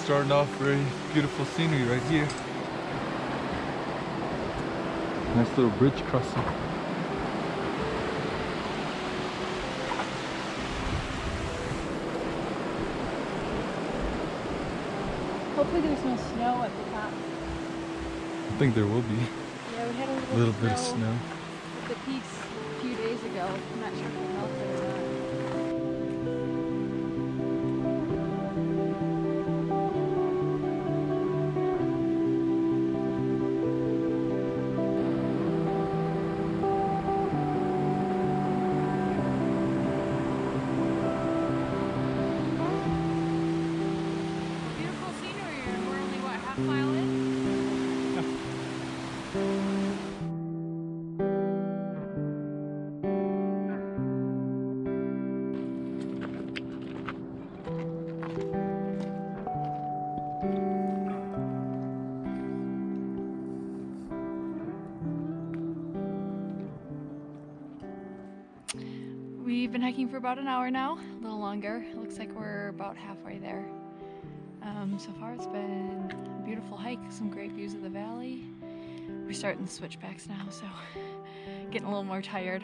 Starting off very beautiful scenery right here. Nice little bridge crossing. Hopefully there's no snow at the top. I think there will be. Yeah, we had a little bit of snow at the peaks a few days ago. I'm not sure if it melted or not. Mile in. We've been hiking for about an hour now, a little longer. It looks like we're about halfway there. So far it's been a beautiful hike, some great views of the valley. We're starting the switchbacks now, so getting a little more tired.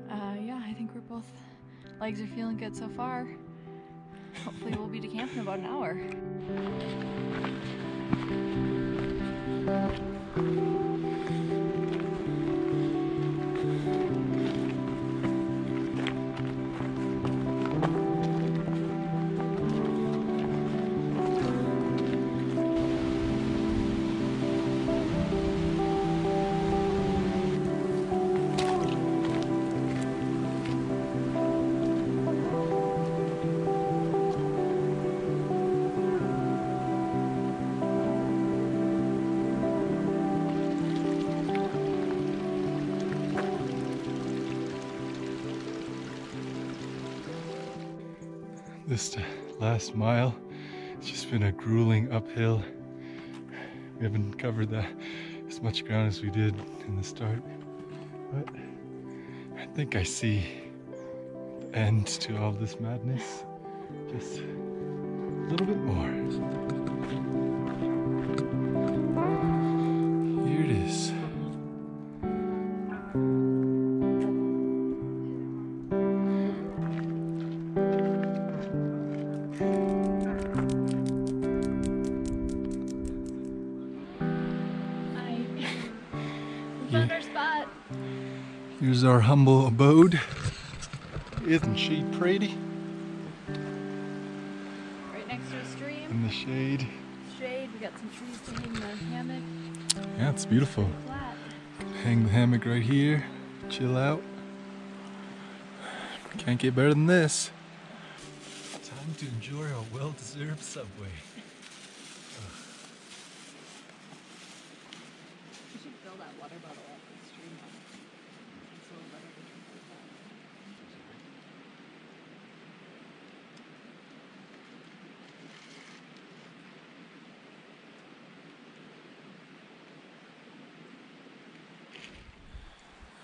Yeah, I think we're both, legs are feeling good so far. Hopefully we'll be to camp in about an hour. This last mile, it's just been a grueling uphill. We haven't covered that as much ground as we did in the start, but I think I see the end to all this madness. Just a little bit more. Here it is. Found our spot. Here's our humble abode. Isn't she pretty? Right next to a stream. In the shade. Shade, we got some trees to hang the hammock. Yeah, it's beautiful. Flat. Hang the hammock right here, chill out. Can't get better than this. Time to enjoy our well-deserved subway. We should fill that water bottle up with stream on it. It's a little better to drink like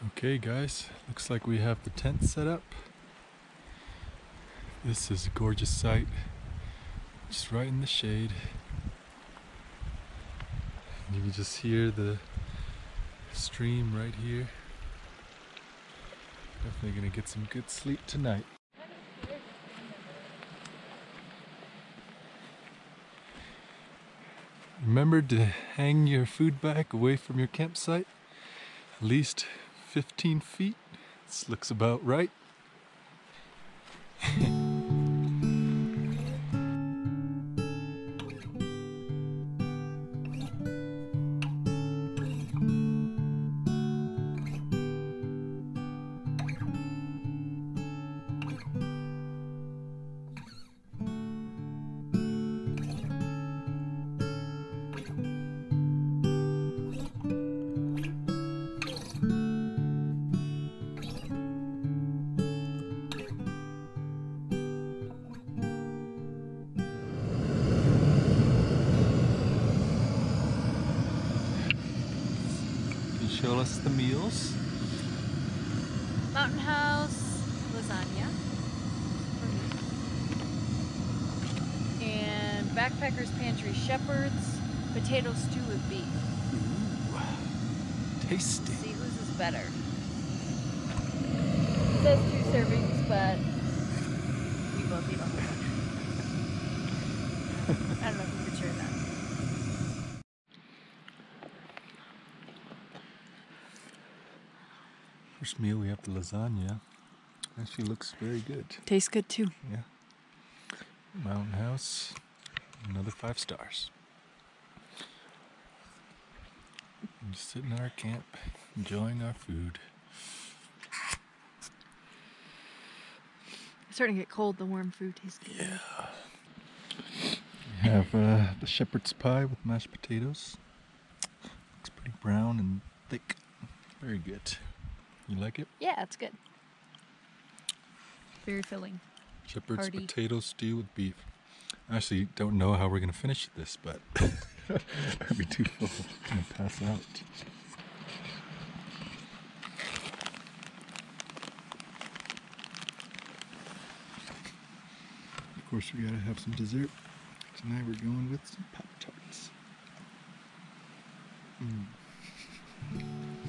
that. Okay guys, looks like we have the tent set up. This is a gorgeous sight, just right in the shade. And you can just hear the stream right here. Definitely gonna get some good sleep tonight. Remember to hang your food bag away from your campsite, at least 15 feet. This looks about right. show us the meals. Mountain House lasagna for me. And Backpacker's Pantry Shepherd's potato stew with beef. Ooh, tasty. See whose is better. It says 2 servings, but we both eat a whole bunch. I don't know if you could share that. First meal, we have the lasagna. Actually looks very good. Tastes good too. Yeah. Mountain House, another 5 stars. I'm just sitting in our camp, enjoying our food. It's starting to get cold, the warm food tastes good. Yeah. We have the shepherd's pie with mashed potatoes. It's pretty brown and thick. Very good. You like it? Yeah, it's good. Very filling. Shepherd's Hearty. potato stew with beef. I actually don't know how we're going to finish this, but I'd be too full. I'm going to pass out. Of course, we got to have some dessert. Tonight we're going with some Pop-Tarts.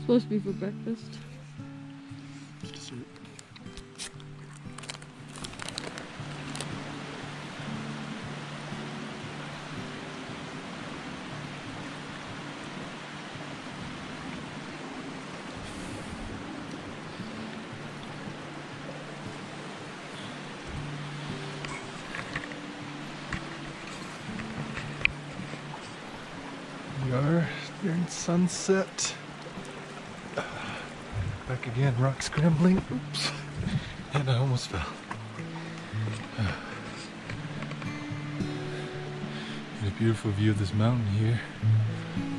Supposed to be for breakfast. It's dessert. We are during sunset. Back again, rock scrambling. Oops. And I almost fell. Get a beautiful view of this mountain here.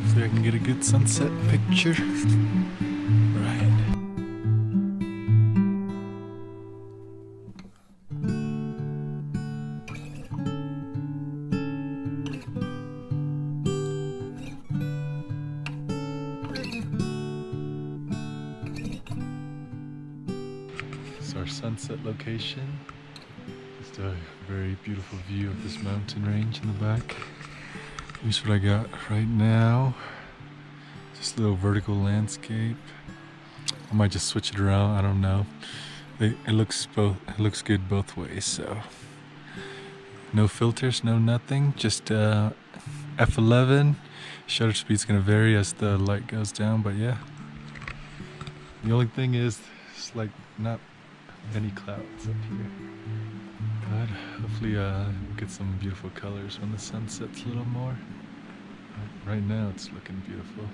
Hopefully I can get a good sunset picture. Right. Our sunset location. Just a very beautiful view of this mountain range in the back. Here's what I got right now. Just a little vertical landscape. I might just switch it around, I don't know. It looks good both ways, so no filters, no nothing, just f11. Shutter speed's gonna vary as the light goes down, but yeah. The only thing is it's like not many clouds up here, but hopefully we'll get some beautiful colors when the sun sets a little more. But right now it's looking beautiful.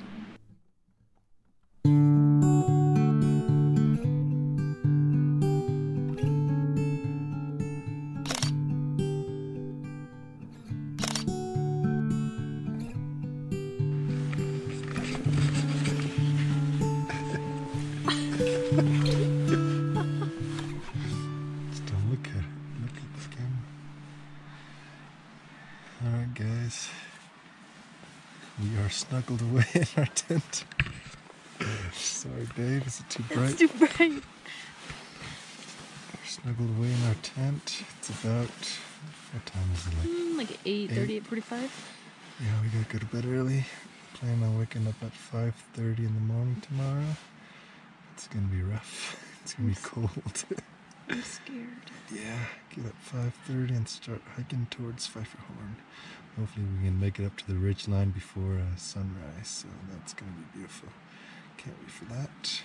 Alright guys, we are snuggled away in our tent. Sorry Dave, is it too bright? It's too bright. We're snuggled away in our tent. It's about, what time is it, like 8:30, 8:45? Yeah, we gotta go to bed early. Planning on waking up at 5:30 in the morning tomorrow. It's gonna be rough. It's gonna be cold. I'm scared. Yeah, get up 5:30 and start hiking towards Pfeifferhorn. Hopefully we can make it up to the ridge line before sunrise, so that's gonna be beautiful. Can't wait for that.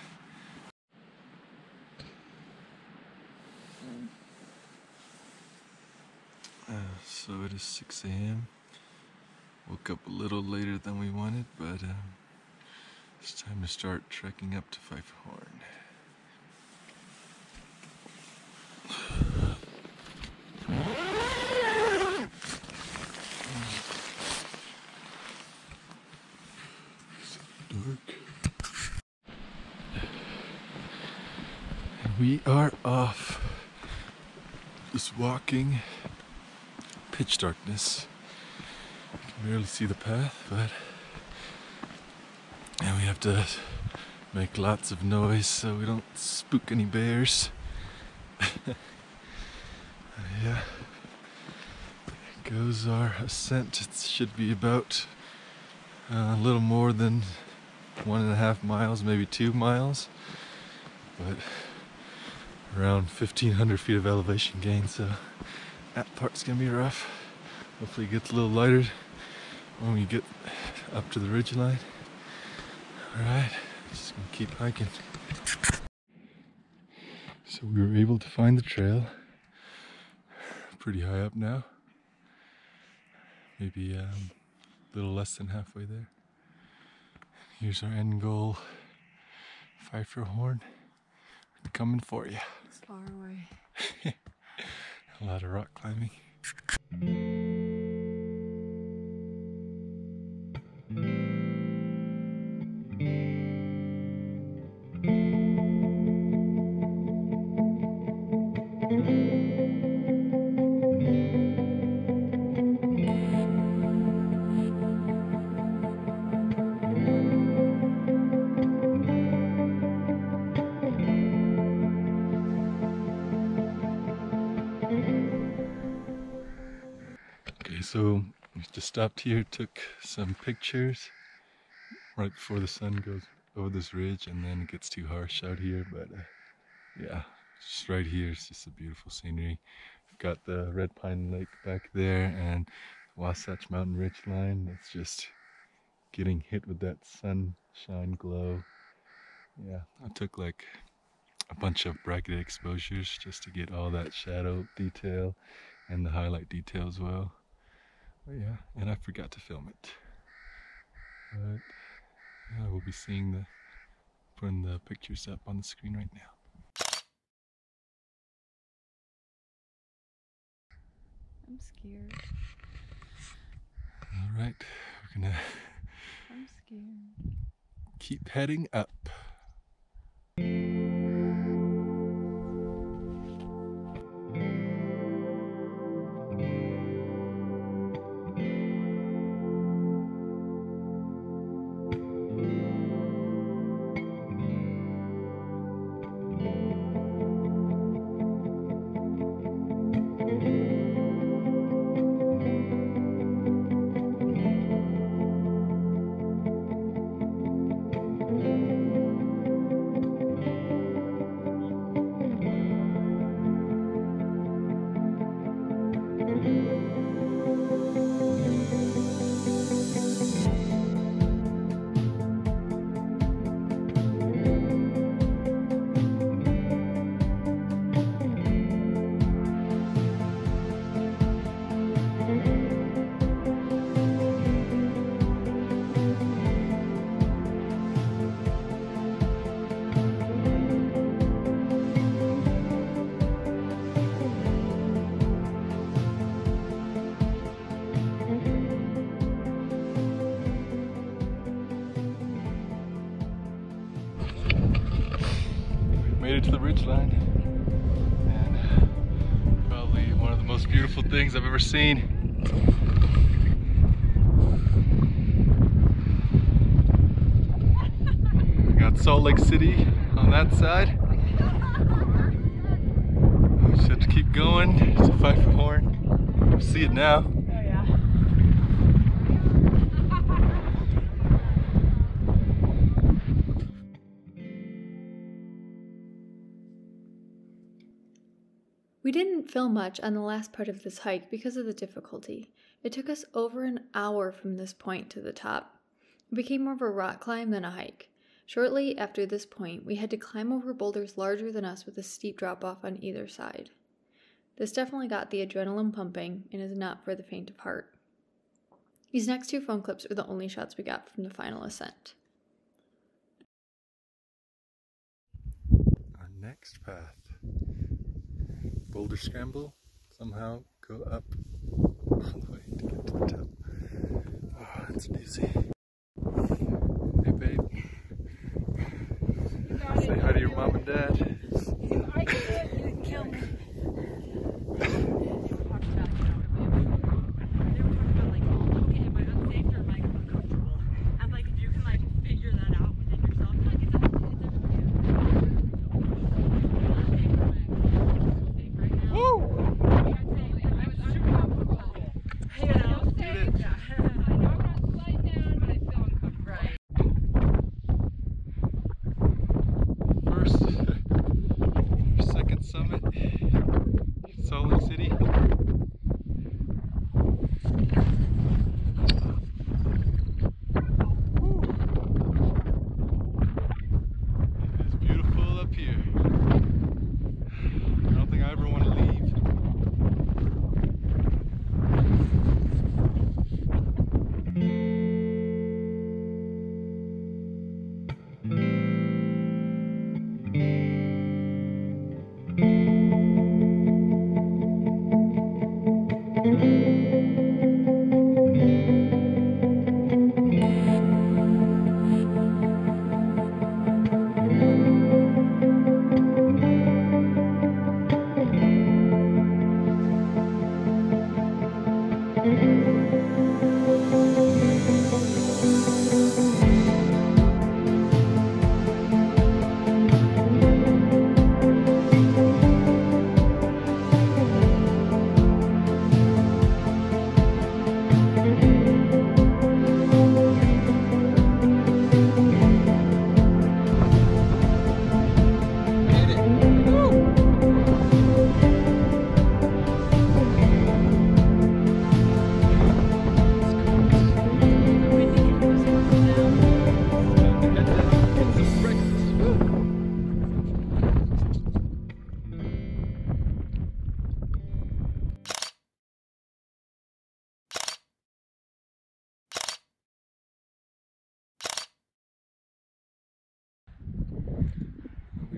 So it is 6 a.m. Woke up a little later than we wanted, but it's time to start trekking up to Pfeifferhorn. We are off. Just walking. Pitch darkness. You can barely see the path, but and we have to make lots of noise so we don't spook any bears. Yeah, there goes our ascent. It should be about a little more than 1.5 miles, maybe 2 miles, but around 1,500 feet of elevation gain, so that part's gonna be rough. Hopefully it gets a little lighter when we get up to the ridgeline. Alright, just gonna keep hiking. So we were able to find the trail. Pretty high up now. Maybe a little less than halfway there. Here's our end goal, Pfeifferhorn. We're coming for you. It's far away. A lot of rock climbing. So we just stopped here, took some pictures right before the sun goes over this ridge, and then it gets too harsh out here, but yeah, just right here it's just a beautiful scenery. We've got the Red Pine Lake back there and Wasatch Mountain ridgeline that's just getting hit with that sunshine glow. Yeah, I took like a bunch of bracketed exposures just to get all that shadow detail and the highlight detail as well. Oh yeah, and I forgot to film it. But yeah, we'll be seeing putting the pictures up on the screen right now. I'm scared. Alright, we're gonna I'm scared. keep heading up. Made it to the ridgeline, and probably one of the most beautiful things I've ever seen. We got Salt Lake City on that side. We just have to keep going to Pfeifferhorn. See it now. We didn't film much on the last part of this hike because of the difficulty. It took us over an hour from this point to the top. It became more of a rock climb than a hike. Shortly after this point, we had to climb over boulders larger than us with a steep drop-off on either side. This definitely got the adrenaline pumping and is not for the faint of heart. These next two phone clips are the only shots we got from the final ascent. Our next path. Boulder scramble, somehow go up all the way to get to the top. Oh, that's dizzy. Hey babe. Say hi to your mom and dad. I did it, you didn't kill me. Like, if you can like figure that out within yourself, like it's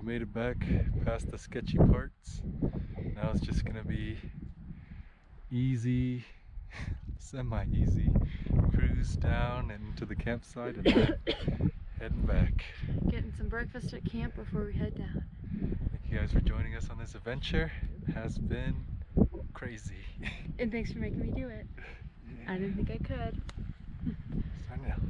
Made it back past the sketchy parts. Now it's just gonna be easy, semi-easy cruise down and into the campsite and then heading back. Getting some breakfast at camp before we head down. Thank you guys for joining us on this adventure. It has been crazy. And thanks for making me do it. I didn't think I could. Signing out.